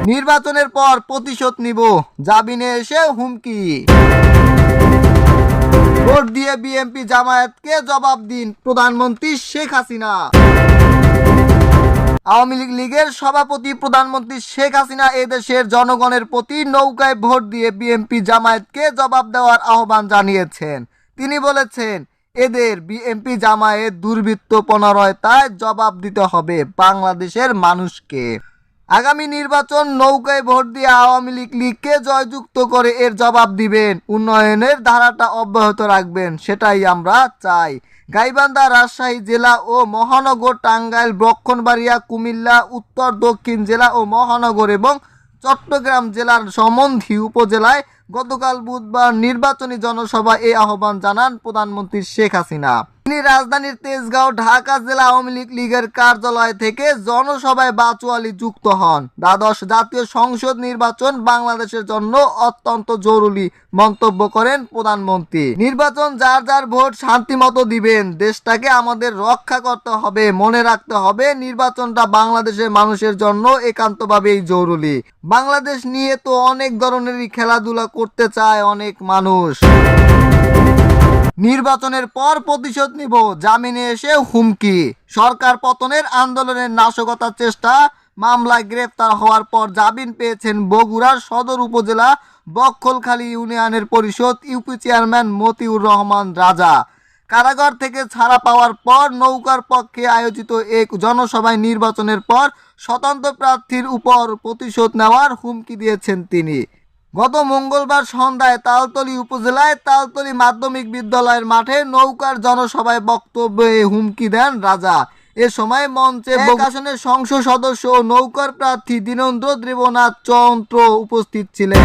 নির্বাচনের পর প্রতিশোধ নিব, জামিনে এসে হুমকি। ভোট দিয়ে বিএনপি জামায়াতকে জবাব দিন, প্রধানমন্ত্রী শেখ হাসিনা। আওয়ামী লীগের সভাপতি প্রধানমন্ত্রী শেখ হাসিনা এদেশের জনগণের প্রতি নৌকায় ভোট দিয়ে বিএনপি জামায়াতকে জবাব দেওয়ার আহ্বান জানিয়েছেন। তিনি বলেছেন, এদের বিএনপি জামায়াত দুর্বৃত্তপরায়ণতায় জবাব দিতে হবে বাংলাদেশের মানুষকে। আগামী নির্বাচন নৌকায় ভোট দিয়ে আওয়ামী লীগকে জয়যুক্ত করে এর জবাব দিবেন, উন্নয়নের ধারাটা অব্যাহত রাখবেন, সেটাই আমরা চাই। গাইবান্ধা, রাজশাহী জেলা ও মহানগর, টাঙ্গাইল, ব্রহ্মণবাড়িয়া, কুমিল্লা, উত্তর দক্ষিণ জেলা ও মহানগর এবং চট্টগ্রাম জেলার সম্বন্ধী উপজেলায় গতকাল বুধবার নির্বাচনী জনসভা এই আহ্বান জানান প্রধানমন্ত্রী শেখ হাসিনা। তিনি রাজধানীর তেজগাঁও ঢাকা জেলা আওয়ামী লীগের কার্যালয় থেকে জনসভায় ভার্চুয়ালি যুক্ত হন। দ্বাদশ জাতীয় সংসদ নির্বাচন বাংলাদেশের জন্য অত্যন্ত জরুরি মন্তব্য করেন প্রধানমন্ত্রী। নির্বাচন যার যার ভোট শান্তিমতো দিবেন, দেশটাকে আমাদের রক্ষা করতে হবে। মনে রাখতে হবে, নির্বাচনটা বাংলাদেশের মানুষের জন্য একান্তভাবেই জরুরি। বাংলাদেশ নিয়ে তো অনেক ধরনেরই খেলাধুলা করতে চায় অনেক মানুষ। নির্বাচনের পর প্রতিশোধ নিব, জামিনে এসে হুমকি। সরকার পতনের আন্দোলনের নাশকতার চেষ্টা মামলায় গ্রেফতার হওয়ার পর জামিন পেয়েছেন বগুড়ার সদর উপজেলা বক্ষলখালী ইউনিয়নের পরিষদ ইউপি চেয়ারম্যান মতিউর রহমান রাজা। কারাগার থেকে ছাড়া পাওয়ার পর নৌকার পক্ষে আয়োজিত এক জনসভায় নির্বাচনের পর স্বতন্ত্র প্রার্থীর উপর প্রতিশোধ নেওয়ার হুমকি দিয়েছেন তিনি। গত মঙ্গলবার সন্ধ্যায় তালতলী উপজেলায় তালতলী মাধ্যমিক বিদ্যালয়ের মাঠে নৌকার জনসভায় বক্তব্যে হুমকি দেন রাজা। এ সময় মঞ্চে আসনের সংসদ সদস্য ও নৌকার প্রার্থী দীনেন্দ্র দেবনাথ চন্দ্র উপস্থিত ছিলেন।